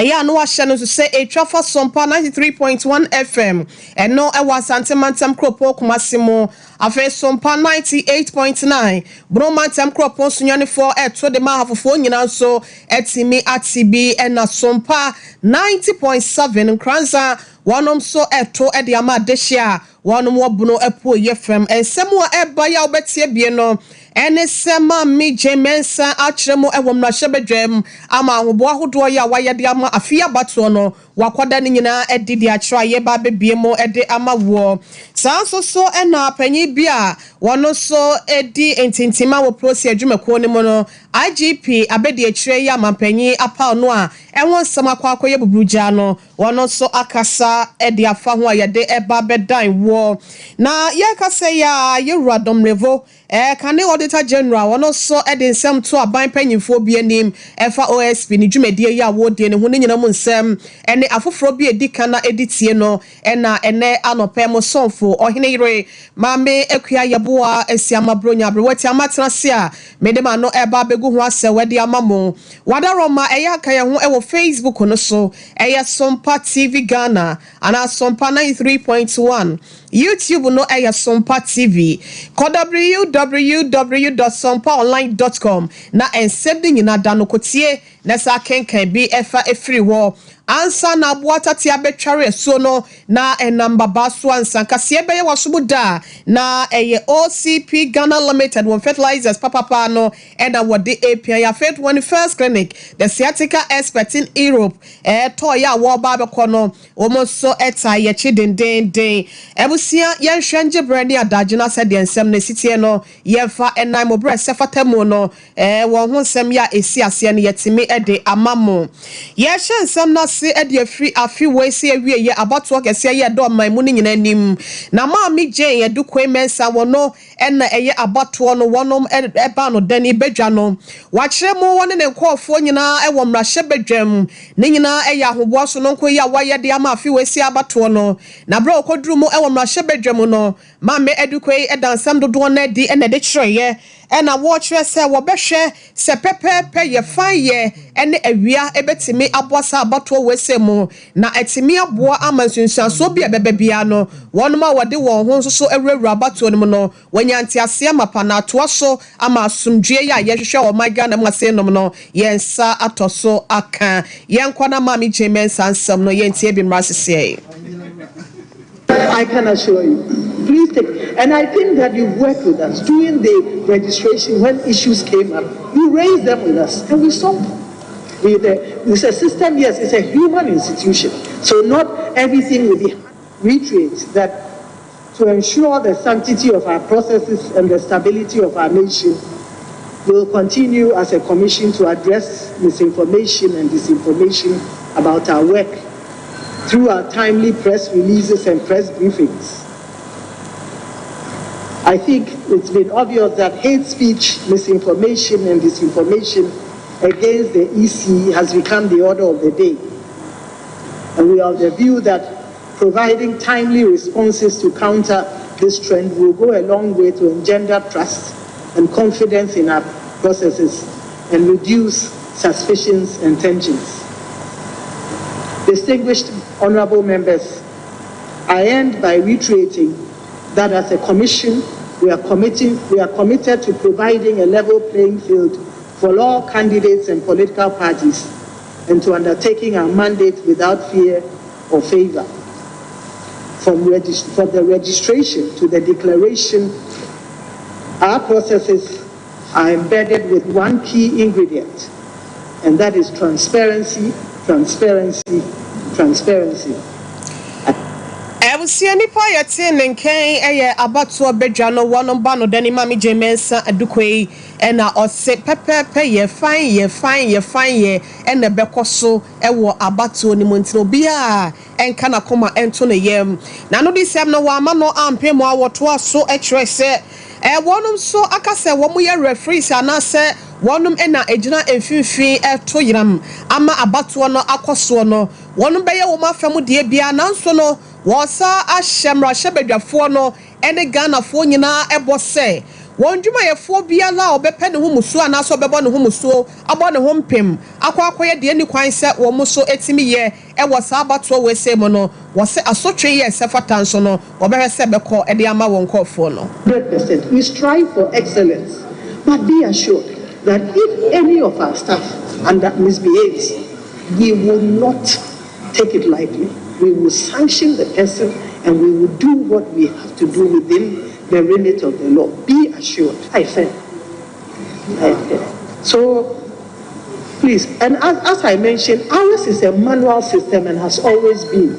eya no ahye no so say etwafa Sompa 93.1 FM eno e wasantemantam kropo kumasimo afa Sompa 98.9 bromantam kropo sunyane for eto de mahafofo nyina so etimi atibi ena Sompa 90.7 nkranza wanom so eto e de amadehia wanom wobuno epo yefem ensemu eba ya obetie bie no ene sema mi jemensa akremo ewomra hyebedwam ama ahobo ahodo ya wayede ama afia bato no wakwada ni nyina edidi akra ye ba bebie mo ede ama wo sanso so ena panyi bia wono so edi entintima wo prosi adwumako ne mo no IGP abedi akire ya mampanyi apa no a enwon sama kwakoye bubruja no wono so akasa edi afa ho ayede eba bedan wo na ye kase ya yeradom levo kane auditor general wono so edi nsem to aban panyimfo bi anim efa OSP ni dwumadie ya wodie ne ho ne nyina mu nsem ene afoforo bi edika na editie no ena ene anopem sonfo ohene yire mame ekua yeboa esiama bronya brewati amatrase a medema no eba begu ho ase wede amamo wadaroma eya kaya ho ewo Facebook no so eya Sompa TV Ghana ana Sompa 93.1 YouTube no eya Sompa TV www.sompaonline.com na ensending ina dano kotie na sa kenkan bi efa efri wo ansa na boata tia betware so no na enamba baso ansa kase ebeye wasobuda na eye OCP Ghana Limited one fertilizers papa no and wode API ya fet one first clinic the sciatica expert in Europe to ya wo ba be kono omo so eta ye chidenden ebusia ye hwenje brand ya dagena said ensem na sitie no ye fa enai mo bre sefatamo no wo ho nsem ya esi ase ne yetimi ede amamo ye hwe nsem na se ede afri afi we se awie ye abato kese ye do man mu nyina nim na ma mi je ye du kwemensa wono ena eye abato no wonom eba no dani bedwa no wa kire mu woni ne nkofo nyina ewo mrahye bedwam ne nyina eye ahobo so no nkoyi awaye de ama afi we se abato no na bra okoduru mu ewo mrahye bedwam no ma me edukoi edansam dodo na di ena de kireye ena wo kire se wo behwe se pepepe ye fan ye ene awia ebetimi aboasa abato we se mu na etimi aboa amansunsan so bia bebebia no wonoma wode won ho so ewurawura abato no no wanyanti ase amapa na to so ama asumdue ya yehwehwe o maga na mwase nom no yensa atoso aka yenkwana mami jemensa ansam no yentie bi mrasese. I can assure you. Please take, and I think that you've worked with us during the registration when issues came up. You raised them with us, and we solved them. It's a system, yes, it's a human institution. So not everything will be reiterated that to ensure the sanctity of our processes and the stability of our nation, we'll continue as a commission to address misinformation and disinformation about our work through our timely press releases and press briefings. I think it's been obvious that hate speech, misinformation, and disinformation against the EC has become the order of the day. And we are of the view that providing timely responses to counter this trend will go a long way to engender trust and confidence in our processes and reduce suspicions and tensions. Distinguished honorable members, I end by reiterating that as a commission, we are committed to providing a level playing field for all candidates and political parties and to undertaking our mandate without fear or favor. From the registration to the declaration, our processes are embedded with one key ingredient, and that is transparency, transparency, transparency. Ebusia nipa yete nenken eye abato bedwa no wono ba no dani mami jemensa adukoi ena ose pepepe ye fine ena bekoso ewo abato ni montino bia enka na koma ento ne yem na no disem no wa ma no ampe mo awoto aso ekire se wonum so akase wo mo ye referees anase wonum ena ejina emfinfin eto yiram ama abato no akoso no wonum beye wo mafam de bia nanso no wosa ahyemra hyebedwafo no ene Ghana fo nyina ebose won dwuma ye fo bia la obepe ne ho musu ana so obebo ne ho musu abo ne ho mpem akwakoye de ni kwan se wo mo so etimi ye e wo sa abato we se mo no wo se asotwe ye se fatan so no obehwe se beko e de ama won kofo no 100%. We strive for excellence, but be assured that if any of our staff misbehaves, we will not take it lightly. We will sanction the person and we will do what we have to do within the remit of the law. Be assured. I said. So, please, and as I mentioned, ours is a manual system and has always been.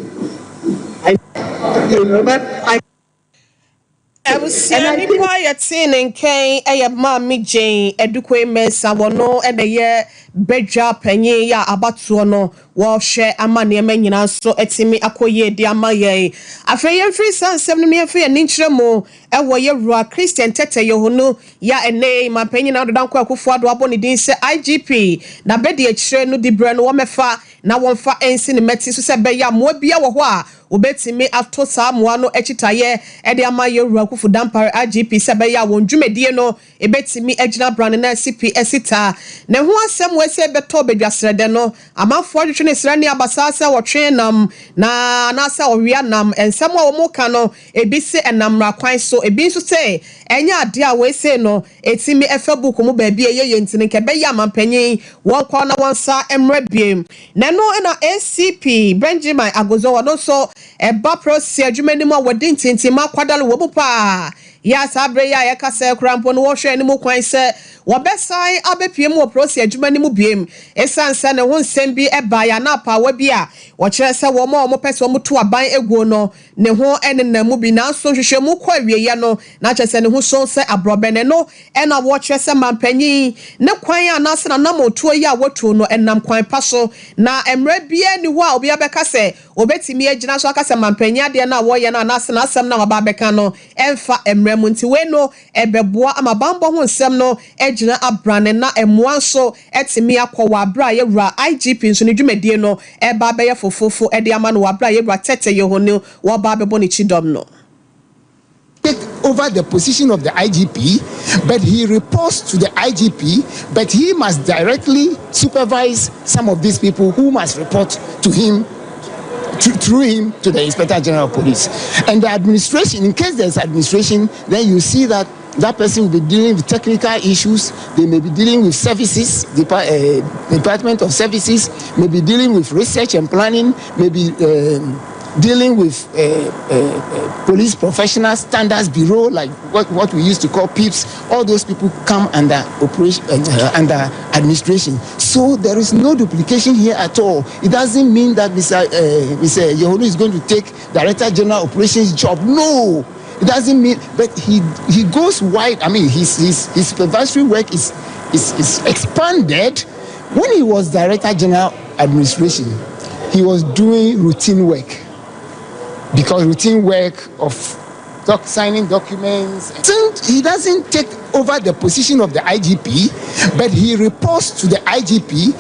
Ebusiani pa yetin nken eye mami Jane edukwe mesa wono edeye bedwa panyin ya abatuo no wo hwe amane ma nyina so etimi akoye di amaye afeye free sansem no me free ni nkyeremo ewo ye rua Christian tete yehono ya ene ma panyin na dodan kwa akufo ado aboni din se IGP na bedi ekyire no di bre no wo mefa na wonfa ensi ne meti so se be ya mo bia wo ho a obetimi ato samoa no echitaye ede amaye rua kufu dampare IGP se be ya won dwumedie no ebetimi agina brand na CP esita ne ho asem we se beto bedwasrede no amafo adwetwe ne srani abasasa wotwe nam na nasa owia nam ensem a wo mo ka no ebisi enamra kwan so ebi nso se enya ade a we se no etimi Facebook mu ba bia ye ntini ke be ya mampanyin won kwa na wonsa emra biem ne no na ACP Benjamin Agozo wono so eba prosi adwumani mu a wodi ntintima kwadalo wo pa ya sabre ya yakasa krampo no wo hwe ni mu kwan se wobesai abepiem wo prosi adwumani mu biem esanse ne ho nsem bi eba ya na pa wa bia wo kire se wo mo pese wo to aban eguo no ne ho enenam bi na so hwehwe mu kwa wieye no na kire se ne ho so se abrobene no ena wo kire se mampanyin ne kwan ya na se na namotuo ya wotuo no enam kwan paso na emra bia ni ho a obi abeka se obetimi agina so aka se mampanyin ade na wo ye na na se na asem na waba beka no emfa emra mu nti we no ebeboa amabambo ho nsem no agina abrane na emwa so etimi akwa abra ye wura IGP nso ne dwumadie no eba be ye fofofo ede ama no abra ye wura tete ye hono wo ba be boni chidom no take over the position of the IGP, but he reports to the IGP, but he must directly supervise some of these people who must report to him, through him to the Inspector General of Police. And the administration, in case there's administration, then you see that that person will be dealing with technical issues, they may be dealing with services, Department of Services, may be dealing with research and planning, maybe dealing with police professional standards bureau, like what we used to call PIPs. All those people come under operation, under administration. So there is no duplication here at all. It doesn't mean that Mr. Yehono is going to take Director General Operations job. No, it doesn't mean. But he goes wide. I mean, his supervisory work is expanded. When he was Director General Administration, he was doing routine work. Because routine work of signing documents, he doesn't take over the position of the IGP, but he reports to the IGP.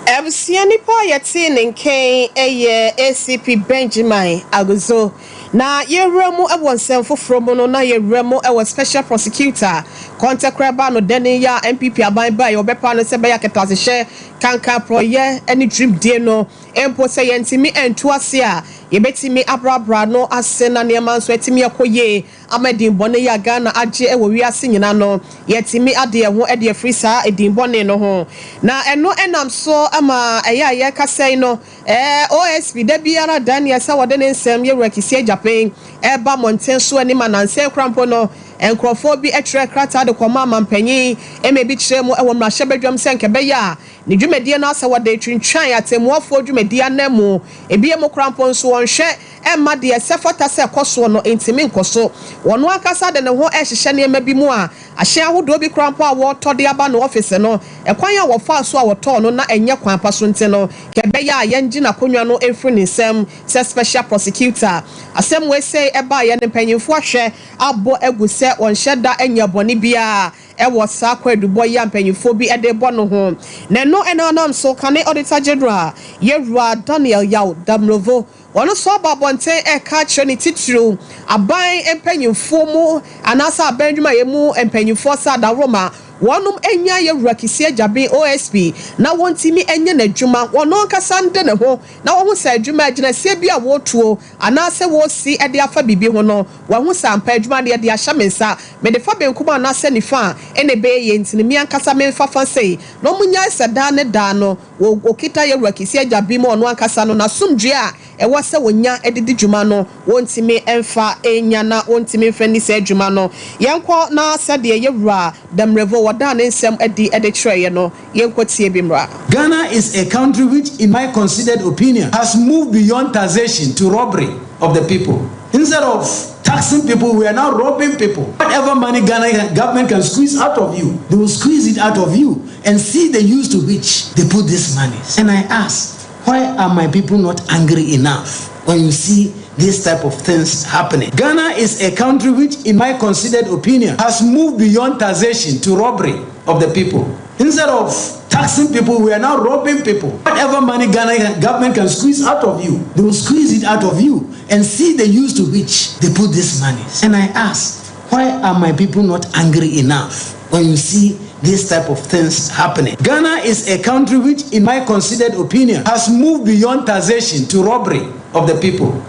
Ebusiani pa yetin nken eye ACP Benjamin Agozo na yeremu ewonsem foforo no na yeremu ewo special prosecutor contact craba no deni ya MPP aban ba ye obepa no se be ya ketase kanka proye any dream day no empo se yentimi entu ase a yebetimi abrabra no ase na ne man so etimi akoye amadin bone ya Ghana age ewo wi ase nyina no yetimi ade ho ade free sa edin bone no ho na eno enam so ama eya kasai no OSP da biara Daniel sa wode ne nsem ye rekisi Japan eba monten so ani mananse krampo no enkrofo bi etre krata de koma mampanyin emebi kire mu ewo mrahye bedwam senke be ya ne dwumedie no asa wode twintwan atemuofo dwumedie anemu ebie mu krampo nso wonhwe emma de sefota se koso no entimi nkoso wono akasa de ne ho ehhehye ne ema bi mu a ahye ahodo bi krampo a wo tode aba no office no ekwan a wo fa so a wo to no na enye kwan paso nte no kebe ya yenji na konwa no efri ne nsem se special prosecutor asem we say eba ye ne mpanyimfo ahwe abo eguse wonhye da enya boni bia ewo sa kwadubo ya mpanyimfo bi ede bo no ho na no enanam so kane auditor general yerua Daniel Yaw Damrovo Ono so babonten e ka kire ni titru aban empanyimfo mu anasa aban dwuma ye mu empanyimfo sa da Roma wonum enya ye wrakisi ajabe OSP na wontimi enye na dwuma wono nkasa nde ne ho na wo hu sa dwuma agina se bia wo tuo anase wo si ede afa bibi ho no wo hu sa ampa dwuma de ade ahya mensa me de fa benkuma anase ni fa ene be ye ntini mi ankasa me fa fa sei no munya sada ne da no wo okita ye wrakisi ajabe mo no ankasa no na sumdwe a ewo se wonya edidi dwuma no wontimi emfa enya na wontimi mfa ni se dwuma no yenko na sade ye wura demrevo Ghana is a country which, in my considered opinion, has moved beyond taxation to robbery of the people. Instead of taxing people, we are now robbing people. Whatever money Ghana government can squeeze out of you, they will squeeze it out of you and see the use to which they put this money. And I ask, why are my people not angry enough when you see this type of things happening? Ghana is a country which, in my considered opinion, has moved beyond taxation to robbery of the people. Instead of taxing people, we are now robbing people. Whatever money Ghana government can squeeze out of you, they will squeeze it out of you and see the use to which they put this money. And I ask, why are my people not angry enough when you see this type of things happening? Ghana is a country which, in my considered opinion, has moved beyond taxation to robbery of the people.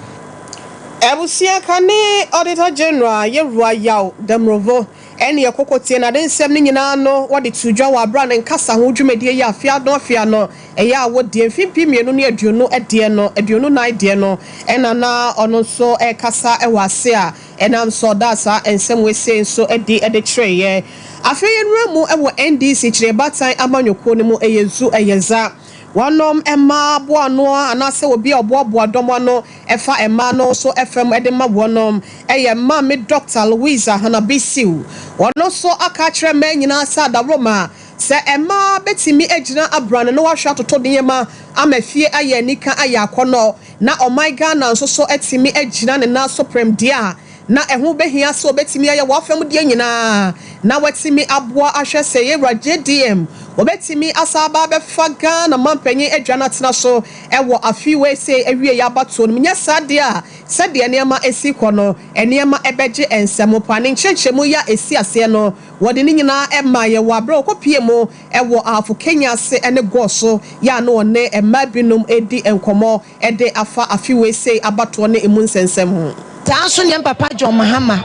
Ebusia kane Auditor General Yewwa Yaw Demrovo ene yekokotie na den nsem ni nyina no wode tudwa wa bra ne nkasa ho dwumedie ya afia no eya wodie mfimpi mienu ne aduonu ede no aduonu na ede no ena na ono so kasa ewase a enam so dasa ensem wese nso ede treye afia yenramu ewo NDC kire batan amanyoko ne mu eyezu eyeza wanom emma boano anase obi oboabo domo no efa emma no so fm edema wonom eye ma me Dr. Louisa Hanabisiu wono so aka kire ma nyina sa da Roma se emma betimi agina abrane no wahwa toto deyema amafie aye nika aye akono na omaiga na nso so etimi agina ne na supreme dia na ehu behia so betimi aye wafam de nyina na watimi aboa ahwe se ye JDM obetimi asaba befa Ghana mampanyi adwana tena so ewo afiwe se ewie ya bato no nya sade a sade enema esi kono enema ebeje ensemo pane nchechemu ya esi ase no wode ni nyina ema ye wabra okopie mu ewo afu Kenya se ene goso ya no ne emabinum edi enkomo ede afa afiwe se abato ne emu nsensem ho Tanso ne papa John Mahama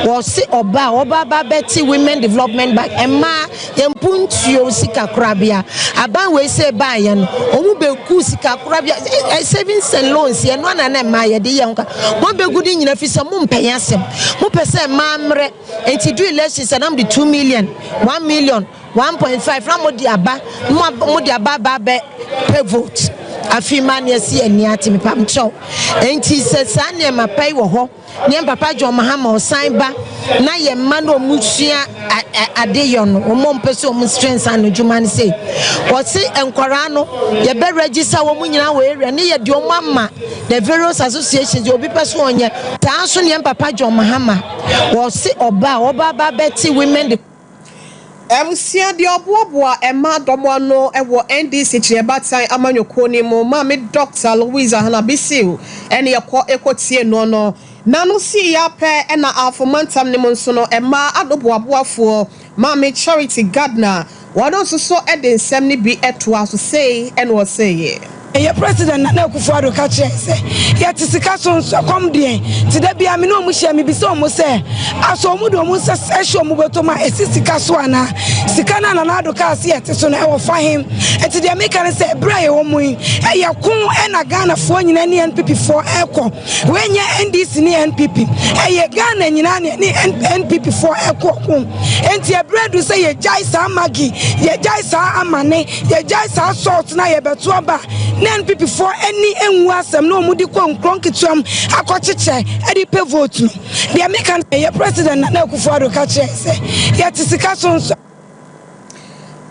was oba beti women development back emma yempuntuo sika krabia aban we say buy no omu beku sika krabia savings and loans ye no na ma ye de yenka mo begudi nyina fi se mo mpeyasem mo pese mamre enti do elections and am the 2 million 1 million 1.5 na mo di aba ba be vote afima ne si ani ati me pam chow enti se sa ne mapai wo ho ne papa John Mahama osan ba na ye ma no musua adeyon o mo mpese o mu strength an djuma ne sei o se enkwara no ye be register wo mu nyina wo area ne ye de o mama the various associations obi pese onye ta so ne papa John Mahama wo se oba ba beti women Ebusia di oboaboa emma domo no ewo NDC kire batan amanyoko ni mu ma me Dr. Louisa Hanabisiu ene ekotie no nanu si ya pe ena afomantam ne mu nso no emma adoboaboafo ma me Charity Gardner wano so ede nsem ne bi eto aso sei ene wo sei ye president na Akufo-Addo ka kire se ye tisika so kom de ti da bia me no mu hia me bi so mo se aso mu do mu se ehio mu beto ma esisika so ana sika na Addo ka se ye ti so na e wo fa him enti de me kan se bra ye wo mu e ye kun e na Ghana fo nyina ne NPP fo eko we nye NDC ne NPP e ye Ghana nyina ne NPP fo eko kun enti e bra do se ye jai sa magi ye jai sa amane ye jai sa salt na ye beto ba NPP for any enwu asem no mudi ko nkron kituam akocheche edi pe vote no bia me kan ye president na Akufo-Addo ka kire se ye tisika so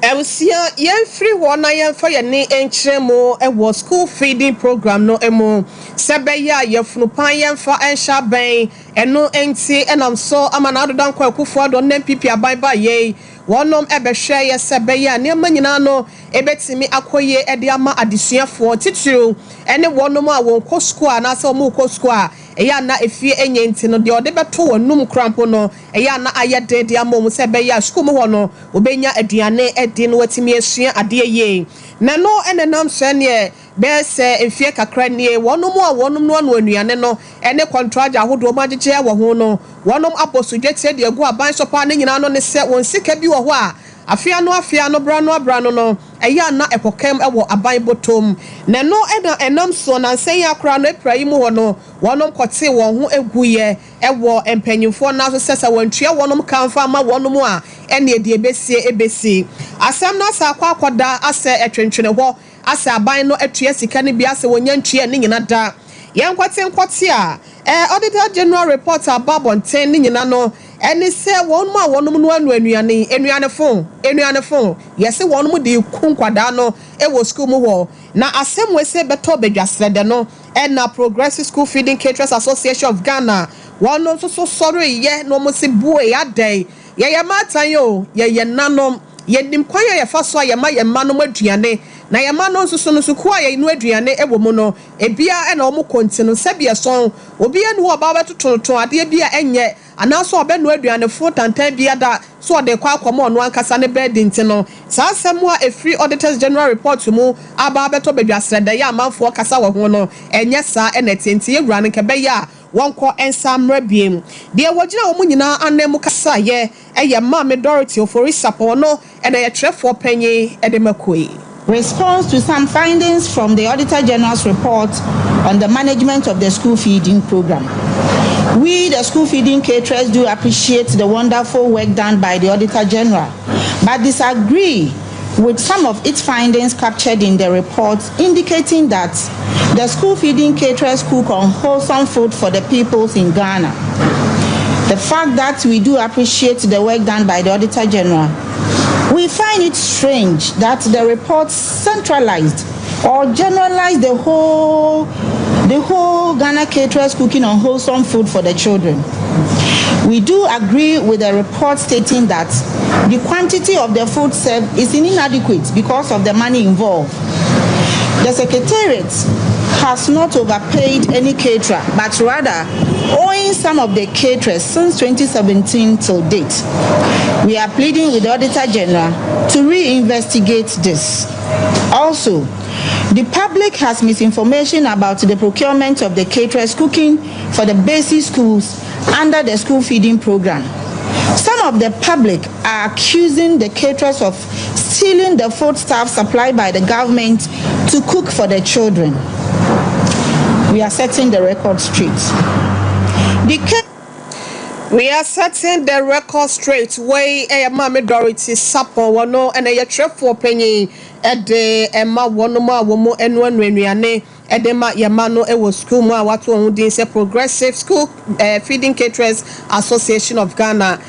Ebusia yen free ho na yen fa ye ne enchiremu ewo school feeding program no emu sebeya ye funu pan yen fa ensha ben eno enti enam so amana adodan kwa Akufo-Addo NPP aban ba ye wonom ebehwe ye sebe ya niema nyina no ebetimi akoye ede ama adesuafo titiri ene wonom a won kɔ school anase omu kɔ school a eya na efie enye nti no de ode beto wonum krampo no eya na ayede de ama omu sebe ya school mu ho no obenya aduane ede no watimi asua ade ye na no enenam hwene bese efie kakra nie wonum a wonum no anuane no ene contract ahodo magege wo ho no wonum aposudwete de agu aban sopa ne nyina no ne se won sika bi wo ho a afia no brano no eya na ekokem ewo aban botom na no enam so na nsen akra no eprayi mu ho no wonum kote won ho eguye ewo empanyimfo na so sesa wontua wonum kanfa ma wonum a ene de ebesi asem na sa akwakoda ase etwentwene ho ase aban no atua sika ne bia se wonya ntua ne nyina da yenkwate a auditor general report ababon 10 ne nyina no eni se wonum a wonum no anuane fon yesi wonum de kunkwada no ewo school mu ho na asem we se beto bedwasrede no na Progressive School Feeding Caterers Association of Ghana wonum so sorry ye no mo se buo ya dai ye matan yo ye nanom ye dim kwaya ye faso ye ma ye manom aduane na ye ma no nso no kwa ye nu aduane ewo mu no ebia na omo kontinu sebia son obi enu oba betotonton ade bia enye anaso obenu aduane fo tantan bia da so de kwa akomo no ankasa ne bed ntino sa asemu a free auditors general report mu aba beto bedwasreda ya amanfo kasa wo ho no enye sa enetenti ewura ne kebe ya wonko ensamra biem de wogina wo nyina anemu kasa ye eye ma me Dorothy Oforisapo no ena ye trefo panyi edemakoi. Response to some findings from the Auditor General's report on the management of the school feeding program. We, the school feeding caterers, do appreciate the wonderful work done by the Auditor General, but disagree with some of its findings captured in the report, indicating that the school feeding caterers cook unwholesome food for the peoples in Ghana. The fact that we do appreciate the work done by the Auditor General, we find it strange that the report centralized or generalized the whole Ghana caterers cooking unwholesome food for the children. We do agree with the report stating that the quantity of the food served is inadequate because of the money involved. The Secretariat has not overpaid any caterer, but rather owing some of the caterers since 2017 till date. We are pleading with the Auditor General to reinvestigate this. Also, the public has misinformation about the procurement of the caterers cooking for the basic schools under the school feeding program. Some of the public are accusing the caterers of stealing the foodstuff supplied by the government to cook for the children. We are setting the record straight. We are setting the record straight. Way Mama Dorothy Sapo wano and a trefo penny at the Emma Wanoma Womo and one Renuane Edema Yamano Ewo School Ma Watu Udinse Progressive School Feeding Caterers Association of Ghana.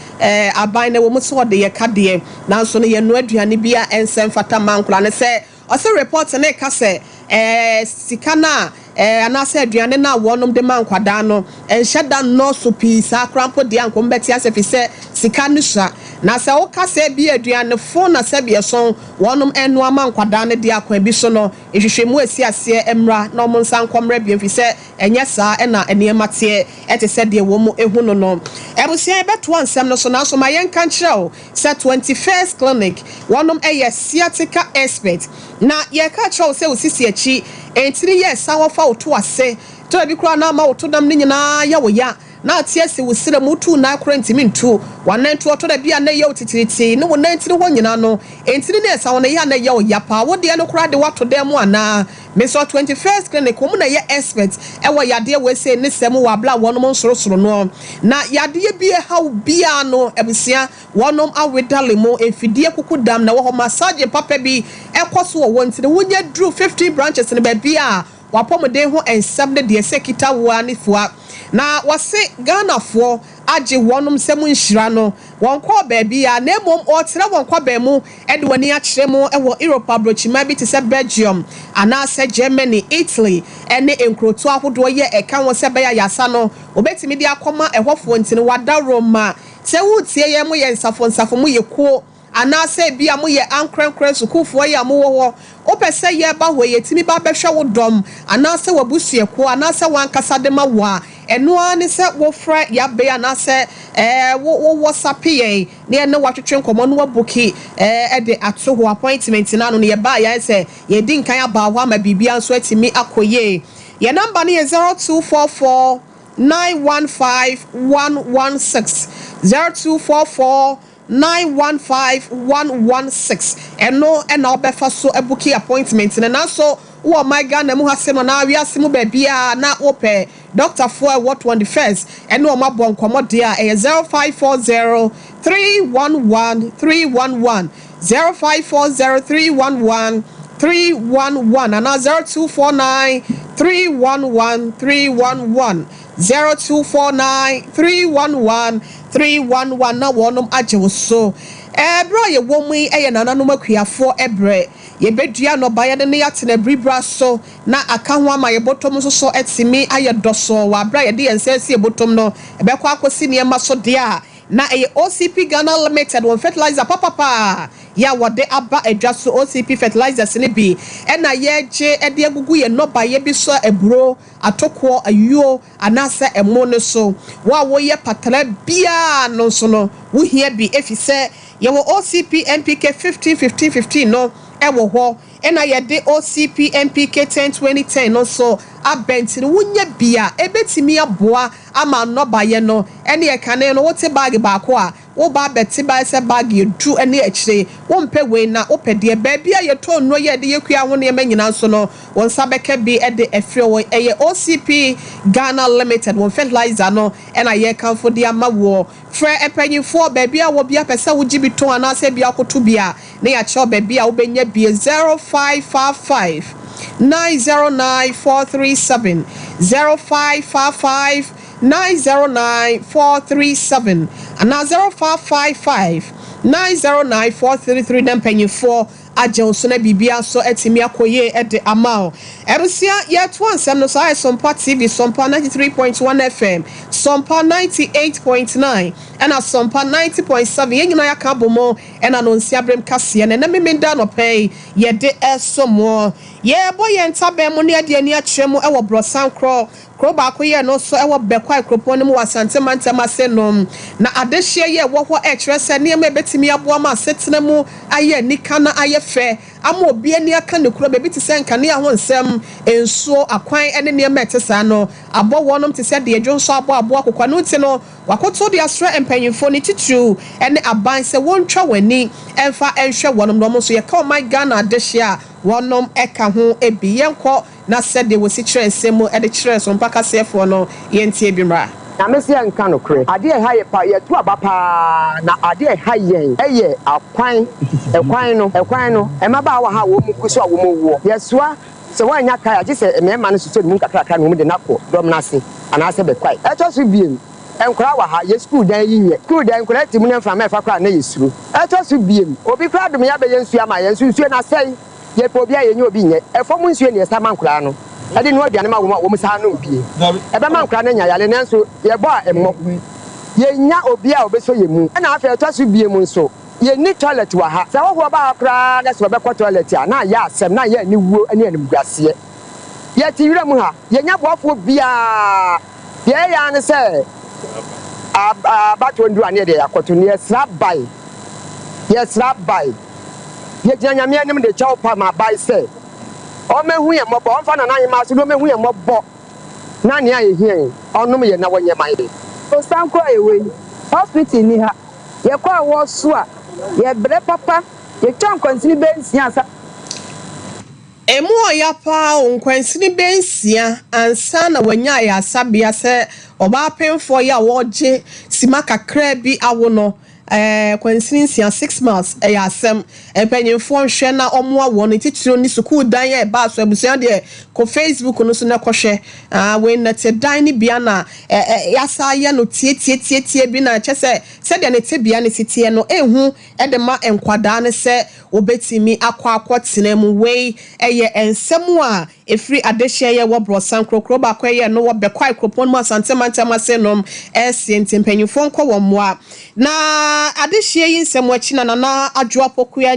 Abine woman saw the Yakadie. Now so near Nuedianibia and San Fataman and say, also reports and a casse Sikana. And I said, Diana, one of the man quadano, and shut down no supi, sacrampo, the uncle Betty as if he said, Sikanusha. Nasa Oka said, be a Diana phone, Sabia song, one and one man quadana, the aquabisono, if you should move, see, Emra, no mon san comrade, if he said, and yes, sir, and near Mathieu, at a said, dear woman, a huno. I will say about one, Sam, no, so my young can show, said 21st clinic, one of a sciatica expert. Now, ye catch all say, Sissy, and 3 years, our fault to us say, to be crowned now to them, Nina, Yawa. Now, yes, it was still a mutu now quarantine too. 1 night to the beer, no titty, no 91 yano, and 3 years, I want a yana yo yapa, what the other cried the water them one now. Miss 21st clinic, woman, a experts, and what your dear will say, Nissemo, blah, 1 month so no. Now, ya dear beer, how biano, Ebusia, 1 hour with Dalimo, if you dear could damn now, massage and papa be, and Quaswa once the one yet drew 50 branches in the beer. Wapomo deho and subde the sekita wani fwa. Na wase Ghana for aje wonum semu nshirano. Wankwa baby ya nemom otira wankwa bemu edwani achiremo ewo Europe abrochi mabi te se Belgium anase Germany Italy ene enkroto ahodo ye eka won se beya yasa no obetimi dia akoma ehofo ntini wada Roma se wutie ye mo ye nsafo mu ye ko anase bia mo ye ankrenkre sukufo ya mo wo opese ye ba ho ye timi ba behwe wo dom anase wabusueko anase wankasa de ma wo a eno ani se wo fra ya be anase wo WhatsApp ye ne ne watwetwe nkomo no wabuki de ato ho appointment na no ye ba ya se ye di nkan aba ho ama bibia nso atimi akoye ye number ne 0244 915-116 0244 915-116 eno na obefa so ebuki appointment na so wo my Ghana mu hase no na wiase mu ba bia na ope doctor for what one the first eno ma bon komo dia 0540 311 311 0540 311 311 and 0249 311 311 0249 311 311 na wonum agye so bro ye womu eye nananom akuafo ebre ye bedua no baye ne yatena bribra so na aka ho ama ye botom so etimi aye doso wa bra ye de ensesi ye botom no ebekwa akosi ne ma so de a na OCP Ghana Limited one fertilizer papa ya wode aba adwaso OCP fertilizers ne bi na ye je de agugu ye no ba ye bi so eburo atoko ayuo anasa emo ne so wo ye patara bia no so no wo hia bi efise ye wo OCP NPK 15 no ewo ho na ye de OCP NPK 10 no so abenti no wunya bia ebetimi aboa ama no ba ye no ene ye kane no wote bag ba ko a wo ba beti ba se bag ye du ene akire wo mpe we na opede ba bia ye to no ye de ye kua ho ne manyina so no won sabeka bi e de afre wo eye OCP Ghana Limited won fertilizer no ena ye kan fo de ama wo frɛ epanyifo ba bia wo bia pesa wo gibi to anase bia koto bia ne ya che ba bia wo benya bia 0555 909-437 0555 909-437 and now 0555 909-433 dem panyifo agye so na bibia so etimi akoye de amao erusia ye to ansem no so I Sompa TV Sompa 93.1 FM Sompa 98.9 and a Sompa 90.7 ye nyina ya ka bomo and anonsia brem kase na memenda no pay ye de esomo ye boy entabe mo ne ade ani akyeremu e wo brosan kro ba ko ye no so e wo bekwa akropon mu wasante mantama senom na adehye ye wo ho ekere se ne ma betimi aboa ma setena mu aye nika na aye fe ama obi ani aka ne kuro bebi ti se nka ne ho nsem ensuo akwan ene ne ma etesa no abo wonom ti se de adwo so abo akokwa no ti no wakoto de asra empanyimfo ne titru ene aban se wontwa wani emfa enhwe wonom no so ye ka my Ghana adehye a wonom eka ho ebi yenko na said they was semu e de kire so mpaka sefo no yentie bi mra na mesi enka no kre ade e haye pa ye to aba pa na ade e haye eye akwan ekwan no e maba wa ha wo mu kuso a wo mu wo yesua se wanya kai age se mema no so mu kakra no mu de nako dom na se ana se be kwai e to so biem enkora wa ha ye school dan yiye school dan enkora timu na mfa fa kra na yesuru e to so biem obi kra dum ya be yensu ama yensu na sei ye po bia ye nyi obi nye efo mu nsuo ne esa mankura no ade no aduane ma wo mu sa no obie e be mankura na nya yale nanso ye bo a emmo ye nya obi a obeso ye mu na afa to so bie mu nso ye ni toilet wa ha sa wo ba akra na so be ko toilet a na ya asem na ye ni wuo ani animguase ye ti wira mu ha ye nya boafo bia ye ya ne se abato ndu ane de yakoto ne srabai ye nyame anim de chaw pa ma bai se o mehu ye mobo on fa na nan ma so do mehu ye mobo na ne aye hien onum ye na wonye man de o sanko ewe hospital ni ha ye kwa wo so a ye bre papa ye twan kwansini be nsia asa emu oya pa onkwansini be nsia ansa na wanya ya asabia se oba penfo ya woje sima kakra bi awo no kwansini 6 months ya asem empanyimfo nhwe na omoa won titiro ni school dan ya ba so abusia de ko Facebook no so na kohwe we na te dan ni bia na yasa ya no tie bi na chese se de ne te bia ne titie no ehu de ma enkwada ne se obetimi akwa tenemu we eye ensemu a efri adehye ye wo brosan krokro ba kwa ye no wo bekwa kropon mu asante mantama senom empanyimfo nkọ wo moa na na adehye yi nsɛm wachi na adwoa pokuya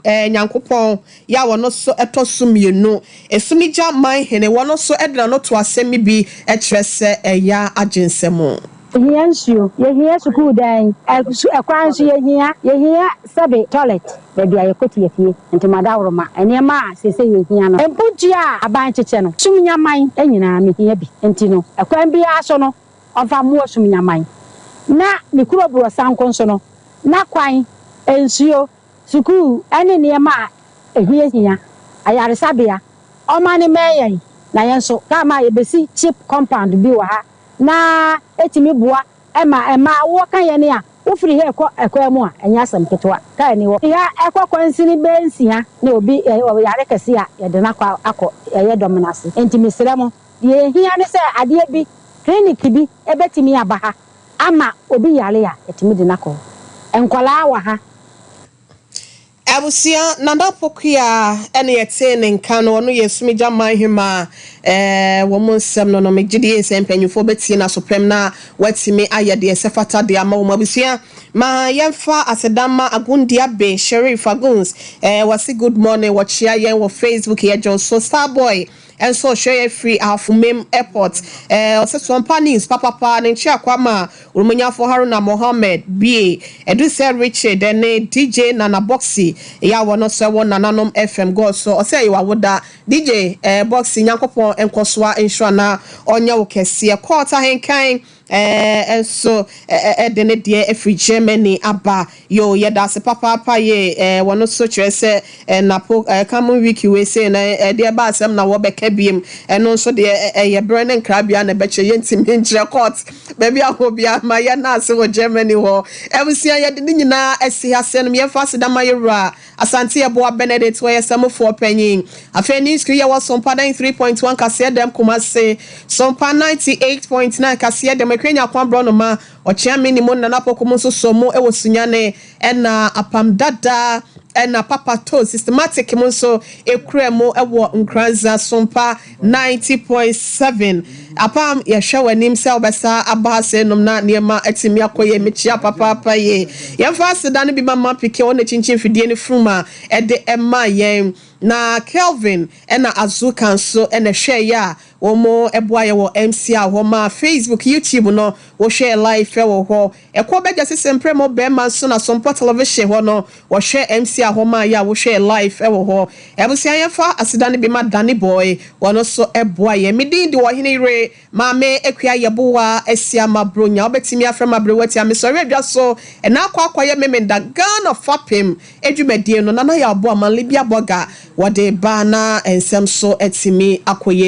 nyankopɔn ya wono so etosumienu esumija man hene wono so edna no to asɛm bi ɛkyerɛ sɛ ɛya agensɛm Hiansu, ye school dan, akwansu ye sabe toilet, baby I could ye into Madaroma, and your ma say ye hiano. And put ya a bunch of channel. Sumia mine, and you know, me here be, and Tino, a can be asono, of a more sumia mine. Na, the crop sound consono, not quine, and sio, suku, and near ma, a here, I are sabia, o money may, Nayanso, Kama, ye besi cheap compound be wa. Na etimi bua ema wo kan ye ne a wo firi he ekwa mu a enya asam ketwa ka ni wo ya ekwa kwansini bensia na obi yare kase a ye de na akọ ye dominance entimi seremo ye hia ne se ade bi clinic bi ebetimi aba ha ama obi yare a etimi de na akọ enkwala wa ha abusia nanda pokuya ene yete ne nka no no yesumija manhema wo monsem no megidi ensempanyufo betie na sopem na watimi ayede esefata de ama wo abusia ma yemfa asedama agundia be Sheriff Aguns wasi good morning watchia yen wo Facebook ye Johnson Starboy and so share free Afumem Airport Sompa news papa nchi akwama urumunya for Haruna Mohammed B edu say Richard ene DJ Nana Boxy ya wono so wona nanom FM go so say you woda DJ Boxy nyankopon enkoswa ensure na onya wo kese quarter henkan so edene die every Germany aba yo yeda se papa ye wono so kire se na kamu wiki we say na de ba asem na wo beka biem eno so de ye branden krabia na beche yentimi nkyere court baby ahobia ma ye na se wo Germany ho ebusia ye de nyina esi asem ye fa se da mayura asante ye bo Benedict we semfo panyin afeni screen ye wo Sompa 3.1 kase dem kumase Sompa 98.9 kase dem kwenya kwa brono ma ochia minimo na napokumu so somo e wosunyane ena apam dada ena papa to systematic mu so ekremo ewo nkranza Sompa 90.7 apam ya hwe nim se obesa abase nom na niema atimi akoye mechia papa ye yemfa aseda no bi mama pike wona chinchin fidie ne fruma ede ema yen na Kelvin ena azukan so ena hwe ya womo eboaye wo MC a wo ma Facebook YouTube no wo share live wo ho ekwo beja sesempre mo be man so na Sompa television ho no wo share MC a wo ma ya wo share live wo ho ebusia yefa aseda ne bi ma Danny Boy wono so eboaye midin de wo hene re mame ekua yeboa esia mabronya obetimi afra mabrewati amesori adwa so ena akwa ye memenda Ghana fapem edwumadie no na ya abo amanle bia boga wode ba na ensem so etimi akoye